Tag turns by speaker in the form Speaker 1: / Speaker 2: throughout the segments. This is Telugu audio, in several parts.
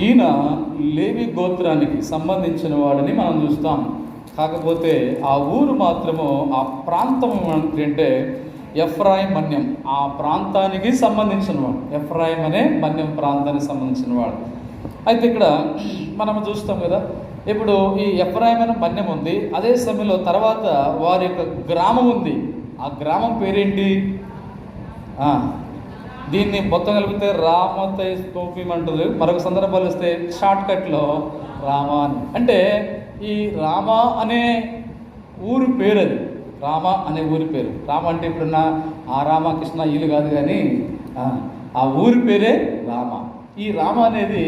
Speaker 1: ఈయన లేవి గోత్రానికి సంబంధించిన వాడని మనం చూస్తాం. కాకపోతే ఆ ఊరు మాత్రము, ఆ ప్రాంతం ఏంటంటే ఎఫ్రాయిం మన్యం, ఆ ప్రాంతానికి సంబంధించిన వాడు. ఎఫ్రాయిం అనే మన్యం ప్రాంతానికి సంబంధించిన వాడు. అయితే ఇక్కడ మనం చూస్తాం కదా, ఇప్పుడు ఈ ఎఫ్రాయిం అనే మన్యం ఉంది. అదే సమయంలో తర్వాత వారి యొక్క గ్రామం ఉంది. ఆ గ్రామం పేరేంటి? దీన్ని మొత్తం కలిపితే రామతై స్తోపం అంటుంది. మరొక సందర్భాలు వస్తే షార్ట్కట్లో రామా అని. అంటే ఈ రామ అనే ఊరు పేరు, అది రామ అనే ఊరి పేరు. రామ అంటే ఇప్పుడున్న ఆ రామకృష్ణ వీళ్ళు కాదు, కానీ ఆ ఊరి పేరే రామ. ఈ రామ అనేది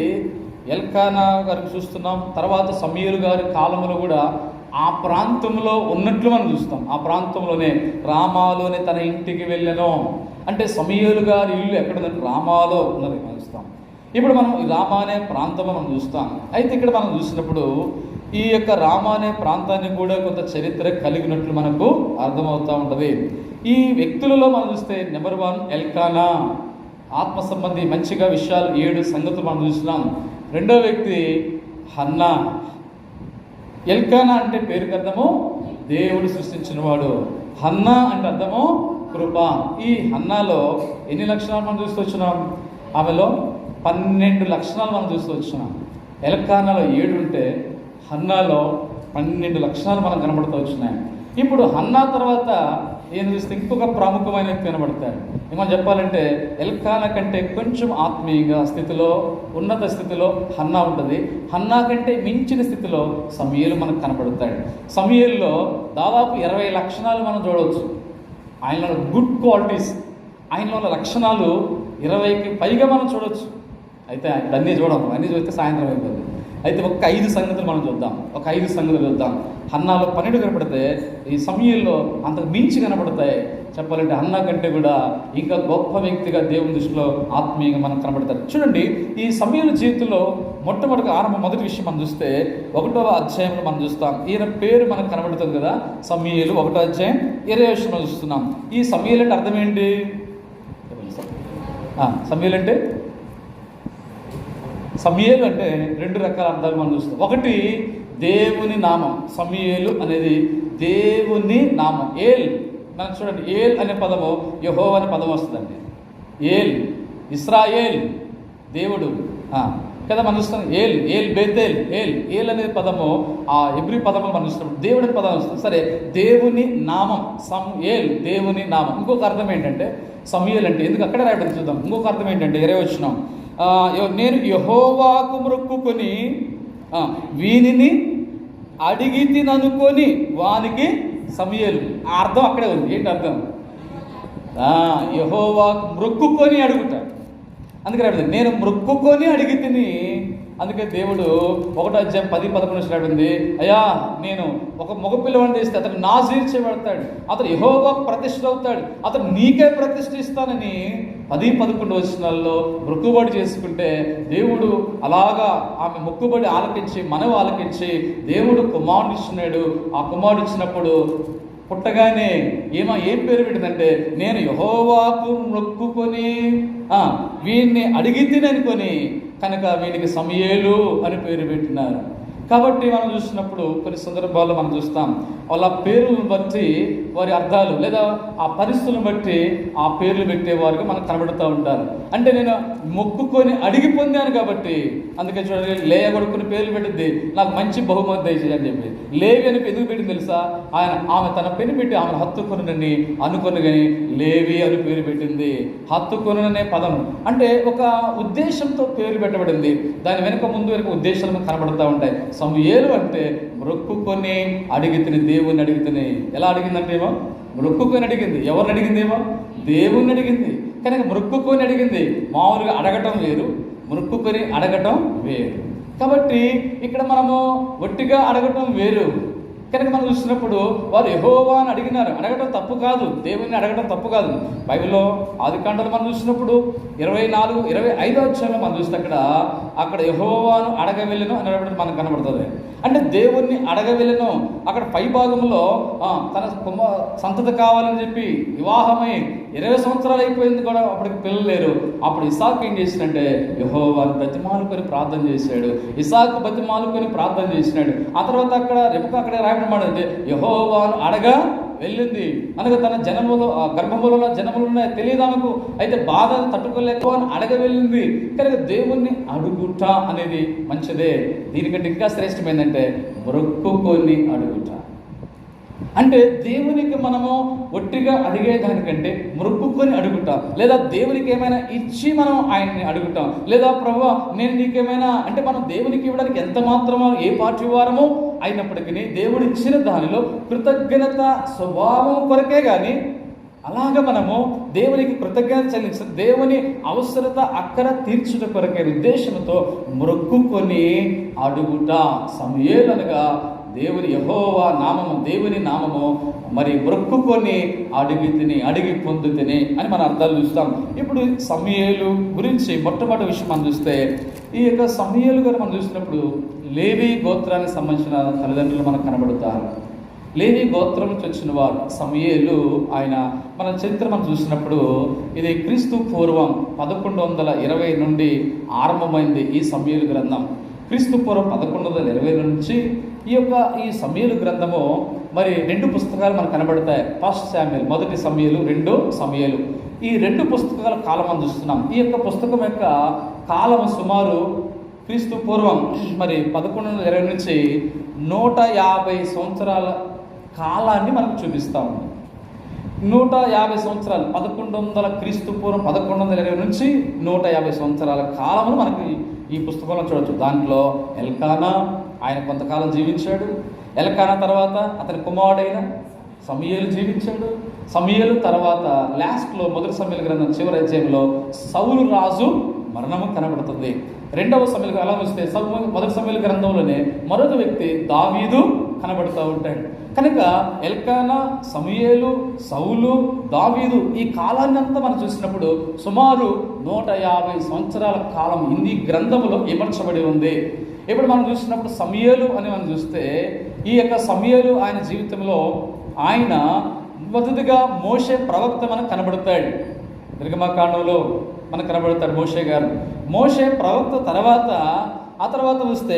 Speaker 1: ఎల్కానా గారికి చూస్తున్నాం. తర్వాత సమూయేలు గారి కాలంలో కూడా ఆ ప్రాంతంలో ఉన్నట్లు మనం చూస్తాం. ఆ ప్రాంతంలోనే రామాలోనే తన ఇంటికి వెళ్ళాను అంటే సమూయేలు గారి ఇల్లు ఎక్కడ ఉందంటే రామాలో ఉన్నది మనం చూస్తాం. ఇప్పుడు మనం ఈ రామ అనే ప్రాంతం మనం చూస్తాం. అయితే ఇక్కడ మనం చూసినప్పుడు ఈ యొక్క రామ అనే ప్రాంతాన్ని కూడా కొంత చరిత్ర కలిగినట్లు మనకు అర్థమవుతూ ఉంటుంది. ఈ వ్యక్తులలో మనం చూస్తే నెంబర్ 1 ఎల్కానా, ఆత్మ సంబంధి మంచిగా విషయాలు 7 సంగతులు మనం చూసినాం. రెండో వ్యక్తి హన్నా. ఎల్కానా అంటే పేరుకి అర్థము దేవుడు సృష్టించిన వాడు. హన్నా అంటే అర్థము కృప. ఈ హన్నాలో ఎన్ని లక్షణాలు మనం చూస్తూ వచ్చినాం? ఆమెలో 12 లక్షణాలు మనం చూస్తూ వచ్చినాం. ఎల్కానాలో 7 ఉంటే హన్నాలో 12 లక్షణాలు మనం కనబడుతూ వచ్చినాయి. ఇప్పుడు హన్నా తర్వాత ఏం చూస్తే ఇంకొక ప్రాముఖ్యమైన వ్యక్తి కనబడతాడు. ఏమని చెప్పాలంటే ఎల్కానా కంటే కొంచెం ఆత్మీయంగా స్థితిలో, ఉన్నత స్థితిలో హన్నా ఉంటుంది. హన్నా కంటే మించిన స్థితిలో సమూయేలు మనకు కనబడతాడు. సమూయేలులో దాదాపు 20 లక్షణాలు మనం చూడవచ్చు. ఆయనలో గుడ్ క్వాలిటీస్, ఆయనలో ఉన్న లక్షణాలు 20కి పైగా మనం చూడవచ్చు. అయితే అన్నీ చూడము, అన్నీ చూస్తే సాయంత్రం అయిపోతుంది. అయితే ఒక 5 సంగతులు మనం చూద్దాం. ఒక 5 సంగతులు చూద్దాం. హన్నాలో 12 కనపడితే ఈ సమూయేలులో అంతకు మించి కనబడతాయి. చెప్పాలంటే హన్నా కంటే కూడా ఇంకా గొప్ప వ్యక్తిగా దేవుని దృష్టిలో ఆత్మీయంగా మనం కనబడతారు. చూడండి, ఈ సమూయేలు జీవితంలో మొదటి విషయం మనం చూస్తే 1వ అధ్యాయంలో మనం చూస్తాం. ఈయన పేరు మనకు కనబడుతుంది కదా, సమూయేలు 1వ అధ్యాయం 20వ వచనం చూస్తున్నాం. ఈ సమూయేలు అంటే అర్థం ఏంటి? సమూయేలు అంటే సమూయేలు అంటే 2 రకాల అర్థాలు మనం చూస్తాం. ఒకటి దేవుని నామం. సమూయేలు అనేది దేవుని నామం. ఏల్, మనకు చూడండి, ఏల్ అనే పదము యెహోవా అనే పదం వస్తుందండి. ఏల్, ఇస్రాయేల్, దేవుడు కదా మనం చూస్తాం. ఏల్ బేతేల్, ఏల్ అనే పదము ఆ ఎబ్రీ పదము మనం చూస్తాం. దేవుడి పదం వస్తుంది. సరే, దేవుని నామం సమూయేల్, దేవుని నామం. ఇంకొక అర్థం ఏంటంటే సమూయేలు అంటే ఎందుకు అక్కడే రాయడం చూద్దాం. ఇంకొక అర్థం ఏంటంటే 20వ వచనం, నేను యెహోవాకు మొక్కుకొని వీనిని అడిగి తిననుకొని వానికి సమూయేలు. ఆ అర్థం అక్కడే ఉంది. ఏంటి అర్థం? యెహోవాకు మొక్కుకొని అడుగుతా. అందుకని నేను మొక్కుకొని అడిగి తిని. అందుకే దేవుడు 1వ అధ్యాయం 10-11 రాబడింది, అయ్యా నేను ఒక మగ పిల్లవాడిని చేస్తే అతను నాజీర్ చేయబడతాడు, అతను యెహోవాకు ప్రతిష్ఠ అవుతాడు, అతను నీకే ప్రతిష్ఠ ఇస్తానని 10-11 వచనాల్లో మొక్కుబడి చేసుకుంటే దేవుడు అలాగా ఆమె మొక్కుబడి ఆలకించి, మనవి ఆలకించి దేవుడు కుమారుడు ఇచ్చినాడు. ఆ కుమారుడు ఇచ్చినప్పుడు పుట్టగానే ఏం పేరు పెట్టిందంటే నేను యెహోవాకు మొక్కుకొని వీడిని అడిగి తిననుకొని కనుక వీడికి సమూయేలు అని పేరు పెట్టినారు. కాబట్టి మనం చూసినప్పుడు కొన్ని సందర్భాల్లో మనం చూస్తాం వాళ్ళ పేర్లను బట్టి వారి అర్థాలు లేదా ఆ పరిస్థితులను బట్టి ఆ పేర్లు పెట్టేవారికి మనకు కనబడుతూ ఉంటారు. అంటే నేను మొక్కుకొని అడిగి పొందాను కాబట్టి అందుకే చూడండి, లేయ కొడుకుని పేర్లు పెట్టింది, నాకు మంచి బహుమతి దయచేసి అని చెప్పి. లేవి అని ఎందుకు పెట్టింది తెలుసా? ఆమె తన పెని పెట్టి ఆమెను హత్తుకొనునని అనుకుని కానీ లేవి అని పేరు పెట్టింది. హత్తుకొనుననే పదం అంటే ఒక ఉద్దేశంతో పేరు పెట్టబడింది. దాని వెనుక వెనుక ఉద్దేశాలు కనబడుతూ ఉంటాయి. సమూయేలు అంటే మొక్కుకొని అడిగి తిని, దేవుణ్ణి అడిగి తిని. ఎలా అడిగిందంటేమో మొక్కుకొని అడిగింది. ఎవరిని అడిగిందేమో? దేవుణ్ణి అడిగింది. కనుక మొక్కుకొని అడిగింది. మామూలుగా అడగటం వేరు, మొక్కుకొని అడగటం వేరు. కాబట్టి ఇక్కడ మనము ఒట్టిగా అడగటం వేరు. కనుక మనం చూసినప్పుడు వారు యెహోవా అని అడిగినారు. అడగటం తప్పు కాదు, దేవుణ్ణి అడగటం తప్పు కాదు. బైబిల్లో ఆదికాండలో మనం చూసినప్పుడు 25వ అధ్యాయంలో మనం చూస్తే అక్కడ యెహోవాను అడగవెళ్ళను అని మనకు కనబడుతుంది. అంటే దేవుణ్ణి అడగవెళ్ళను. అక్కడ పై భాగంలో తన సంతతి కావాలని చెప్పి వివాహమై 20 సంవత్సరాలు అయిపోయింది కూడా, అప్పటికి పిల్లలు లేరు. అప్పుడు ఇసాకు ఏం చేసినంటే యెహోవాను బతిమాలుకొని ప్రార్థన చేశాడు. ఇసాకు బతిమాలుకొని ప్రార్థన చేసినాడు. ఆ తర్వాత అక్కడ రెబెకా అక్కడ రాయబడింది, యెహోవాను అడగా వెళ్ళింది. అనగా తన జనములో గర్భములో జనములు ఉన్నాయి తెలియదు ఆమెకు. అయితే బాధ తట్టుకోలేక అడగ వెళ్ళింది. కనుక దేవుణ్ణి అడుగుట అనేది మంచిదే. దీనికంటే ఇంకా శ్రేష్టమైందంటే మొక్కుకొని అడుగుట. అంటే దేవునికి మనము ఒట్టిగా అడిగేదానికంటే మొక్కుకొని అడుగుతాం, లేదా దేవునికి ఏమైనా ఇచ్చి మనం ఆయన్ని అడుగుతాం, లేదా ప్రభువా నేను నీకేమైనా అంటే మనం దేవునికి ఇవ్వడానికి ఎంత మాత్రమో ఏ పార్టీ వారమో అయినప్పటికీ దేవుడు ఇచ్చిన దానిలో కృతజ్ఞత స్వభావం కొరకే కానీ అలాగ మనము దేవునికి కృతజ్ఞత చెల్లించ దేవుని అవసరత అక్కర తీర్చుట కొరకే ఉద్దేశంతో మొక్కుకొని అడుగుట. సమూయేలు అనగా దేవుని యెహోవా నామము, దేవుని నామము మరి మొక్కుకొని అడిగి పొందుతిని అని మన అర్థాలు చూస్తాం. ఇప్పుడు సమూయేలు గురించి మొట్టమొదటి విషయం మనం చూస్తే, ఈ యొక్క సమూయేలు గారు మనం చూసినప్పుడు లేవి గోత్రానికి సంబంధించిన తల్లిదండ్రులు మనకు కనబడతారు. లేవి గోత్రం నుంచి వచ్చిన వారు సమూయేలు. ఆయన మన చరిత్ర మనం చూసినప్పుడు ఇది క్రీస్తు పూర్వం 1120 నుండి ఆరంభమైంది ఈ సమూయేలు గ్రంథం. క్రీస్తు పూర్వం 1120 నుంచి ఈ సమూయేలు గ్రంథము మరి 2 పుస్తకాలు మనకు కనబడతాయి. ఫస్ట్ శామ్యూయల్, మొదటి సమూయేలు, 2 సమూయేలు. ఈ 2 పుస్తకాల కాలం మనం చూస్తున్నాం. ఈ యొక్క పుస్తకం యొక్క కాలం సుమారు క్రీస్తు పూర్వం మరి 1120 నుంచి 150 సంవత్సరాల కాలాన్ని మనకు చూపిస్తూ ఉంది. 150 సంవత్సరాలు 1100 క్రీస్తు పూర్వం 1120 నుంచి 150 సంవత్సరాల కాలమును మనకి ఈ పుస్తకంలో చూడవచ్చు. దాంట్లో ఎల్కానా ఆయన కొంతకాలం జీవించాడు. ఎల్కానా తర్వాత అతని కుమారుడైన సమూయేలు జీవించాడు. సమూయేలు తర్వాత లాస్ట్లో మొదటి సమూయేలు గ్రంథం చివరి అధ్యాయంలో సౌలు రాజు మరణము కనబడుతుంది. 2వ సమూయేలు అలా చూస్తే మొదటి సమూయేలు గ్రంథంలోనే మరొక వ్యక్తి దావీదు కనబడుతూ ఉంటాడు. కనుక ఎల్కానా, సమూయేలు, సౌలు, దావీదు ఈ కాలాన్ని అంతా మనం చూసినప్పుడు సుమారు 150 సంవత్సరాల కాలం హిందీ గ్రంథములో ఇమర్చబడి ఉంది. ఇప్పుడు మనం చూసినప్పుడు సమూయేలు అని మనం చూస్తే ఈ యొక్క సమూయేలు ఆయన జీవితంలో ఆయన మొదటిగా మోషే ప్రవక్త మనకు కనబడతాడు. నిర్గమకాండంలో మనకు కనబడతాడు మోషే గారు. మోషే ప్రవక్త తర్వాత ఆ తర్వాత చూస్తే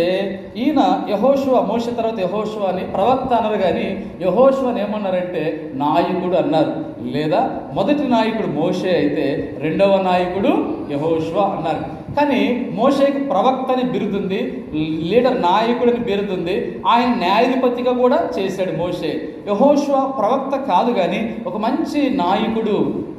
Speaker 1: ఈయన యెహోషువ, మోషే తర్వాత యెహోషువ అని ప్రవక్త అన్నారు. కానీ యెహోషువని ఏమన్నారంటే నాయకుడు అన్నారు. లేదా మొదటి నాయకుడు మోషే అయితే 2వ నాయకుడు యెహోషువ అన్నారు. కానీ మోషేకి ప్రవక్త అని బిరుదుంది, లీడర్ నాయకుడిని బిరుదుంది. ఆయన న్యాయాధిపతిగా కూడా చేశాడు మోషే. యెహోషువ ప్రవక్త కాదు, కానీ ఒక మంచి నాయకుడు,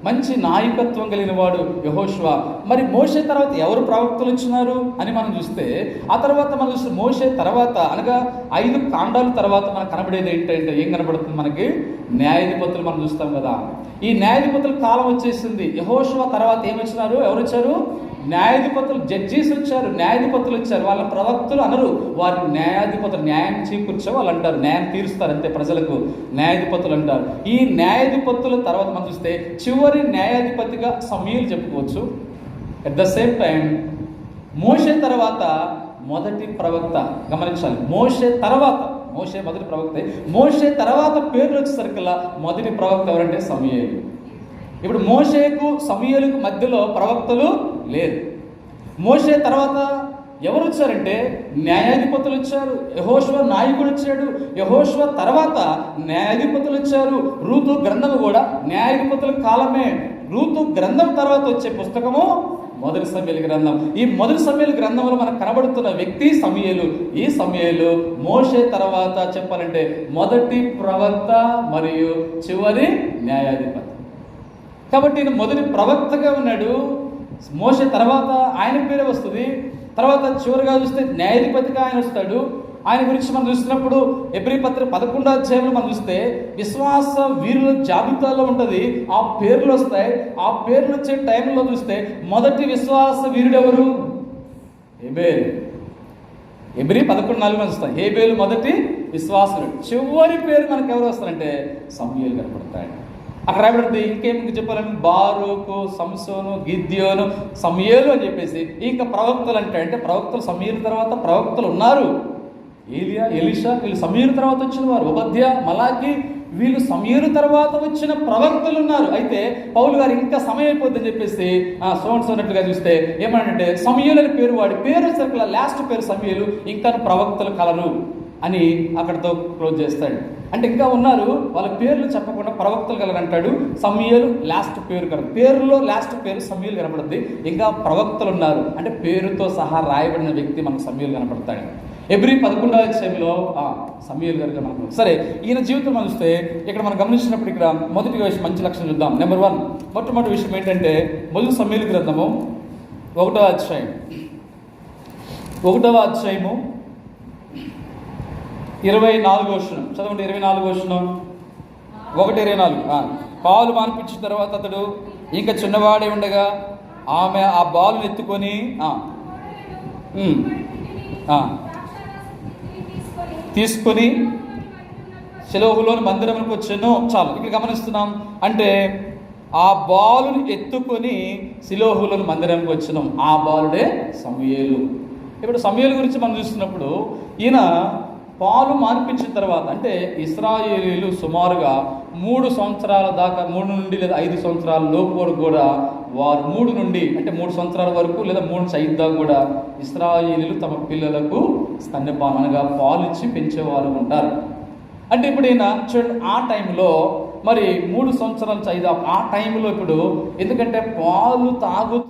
Speaker 1: మంచి నాయకత్వం కలిగిన వాడు యెహోషువ. మరి మోషే తర్వాత ఎవరు ప్రవక్తలు వచ్చినారు అని మనం చూస్తే ఆ తర్వాత మనం చూస్తే మోషే తర్వాత అనగా 5 కాండాల తర్వాత మనకు కనబడేది ఏంటంటే ఏం కనబడుతుంది మనకి? న్యాయాధిపతులు మనం చూస్తాం కదా. ఈ న్యాయాధిపతుల కాలం వచ్చేసింది. యెహోషువ తర్వాత ఏమొచ్చినారు? ఎవరు వచ్చారు? న్యాయాధిపతులు, జడ్జీస్ వచ్చారు, న్యాయాధిపతులు వచ్చారు. వాళ్ళ ప్రవక్తలు అనరు, వారి న్యాయాధిపతులు, న్యాయం చేకూర్చే వాళ్ళు అంటారు, న్యాయం తీరుస్తారు అంతే ప్రజలకు, న్యాయాధిపతులు అంటారు. ఈ న్యాయాధిపతుల తర్వాత మనం చూస్తే చివరి న్యాయాధిపతిగా సమూయేలు చెప్పుకోవచ్చు. అట్ ద సేమ్ టైం మోషే తర్వాత మొదటి ప్రవక్త, గమనించాలి, మోషే మొదటి ప్రవక్త. మోషే తర్వాత పేర్లు వచ్చేసరికల్లా మొదటి ప్రవక్త ఎవరంటే సమూయేలు. ఇప్పుడు మోషేకు సమూయేలుకు మధ్యలో ప్రవక్తలు లేరు. మోషే తర్వాత ఎవరు వచ్చారంటే న్యాయాధిపతులు వచ్చారు. యెహోషువ నాయకుడు వచ్చాడు. యెహోషువ తర్వాత న్యాయాధిపతులు వచ్చారు. రూతు గ్రంథము కూడా న్యాయాధిపతుల కాలమే. రూతు గ్రంథం తర్వాత వచ్చే పుస్తకము మొదటి సమూయేలు గ్రంథం. ఈ మొదటి సమూయేలు గ్రంథంలో మనకు కనబడుతున్న వ్యక్తి సమూయేలు. ఈ సమూయేలు మోషే తర్వాత చెప్పాలంటే మొదటి ప్రవక్త మరియు చివరి న్యాయాధిపతి. కాబట్టి ఈయన మొదటి ప్రవక్తగా ఉన్నాడు. మోషే తర్వాత ఆయన పేరే వస్తుంది. తర్వాత చివరిగా చూస్తే న్యాయాధిపతిగా ఆయన వస్తాడు. ఆయన గురించి మనం చూసినప్పుడు హెబ్రీ పత్రిక 11వ అధ్యాయంలో మనం చూస్తే విశ్వాస వీరుల జాబితాలో ఉంటుంది. ఆ పేర్లు వస్తాయి. ఆ పేర్లు వచ్చే టైంలో చూస్తే మొదటి విశ్వాస వీరుడు ఎవరు? హేబేలు. హెబ్రీ 11:4 వస్తాయి. హేబేలు మొదటి విశ్వాసుడు. చివరి పేరు మనకు ఎవరు వస్తారంటే సమూయేలు కనపడతాడు. అక్కడ రాబడుతుంది. ఇంకేం చెప్పాలని బారూకు, సంసోను, గిద్యోను, సమూయేలు అని చెప్పేసి ఇంకా ప్రవక్తలు అంటే ప్రవక్తలు సమూయేలు తర్వాత ప్రవక్తలు ఉన్నారు. ఏలియా, ఎలీషా వీళ్ళు సమూయేలు తర్వాత వచ్చిన వారు. ఓబద్యా, మలాకి వీళ్ళు సమూయేలు తర్వాత వచ్చిన ప్రవక్తలు ఉన్నారు. అయితే పౌలు గారు ఇంకా సమయం అయిపోద్దని చెప్పేసి సోన్నట్టుగా చూస్తే ఏమనంటే సమూయేలు అని పేరు వాడి పేరు సర్కిల్ లాస్ట్ పేరు సమూయేలు, ఇంకా ప్రవక్తలు కలరు అని అక్కడితో క్లోజ్ చేస్తాడు. అంటే ఇంకా ఉన్నారు, వాళ్ళ పేర్లు చెప్పకుండా ప్రవక్తలు కలరు అంటాడు. సమూయేలు లాస్ట్ పేరు కలరు, పేరులో లాస్ట్ పేరు సమూయేలు కనపడుతుంది. ఇంకా ప్రవక్తలు ఉన్నారు అంటే పేరుతో సహా రాయబడిన వ్యక్తి మనకు సమూయేలు కనపడతాడు. ఎబ్రీ 11వ అధ్యాయంలో సమూయేలు గారు మనకు. సరే, ఈయన జీవితం మనం చూస్తే ఇక్కడ మనం గమనించినప్పుడు ఇక్కడ మొదటి విషయం మంచి లక్షణం చూద్దాం. నెంబర్ 1 మొట్టమొదటి విషయం ఏంటంటే మొదటి సమూయేలు గ్రంథము 1వ అధ్యాయం 24వ వచనం చదవండి. 24వ వచనం 1:24. పాలు మాన్పించిన తర్వాత అతడు ఇంకా చిన్నవాడే ఉండగా ఆమె ఆ బాలుని ఎత్తుకొని తీసుకొని షిలోహులోని మందిరంలోకి వచ్చాను. చాలు, ఇక్కడ గమనిస్తున్నాం. అంటే ఆ బాలుని ఎత్తుకొని షిలోహులోని మందిరంకి వచ్చినాం. ఆ బాలుడే సమూయేలు. ఇప్పుడు సమూయేలు గురించి మనం చూస్తున్నప్పుడు ఈయన పాలు మార్పించిన తర్వాత అంటే ఇశ్రాయేలీయులు సుమారుగా 3 సంవత్సరాల దాకా 3 నుండి లేదా 5 సంవత్సరాల లోపు వరకు కూడా వారు 3 నుండి అంటే 3 సంవత్సరాల వరకు లేదా 3 సైద్దా కూడా ఇశ్రాయేలీయులు తమ పిల్లలకు స్తన్యపానం అనగా పాలు ఇచ్చి పెంచేవారు ఉంటారు. అంటే ఇప్పుడు ఈయన చూడండి, ఆ టైంలో మరి 3 సంవత్సరాల 5 ఆ టైంలో ఇప్పుడు ఎందుకంటే పాలు తాగుతూ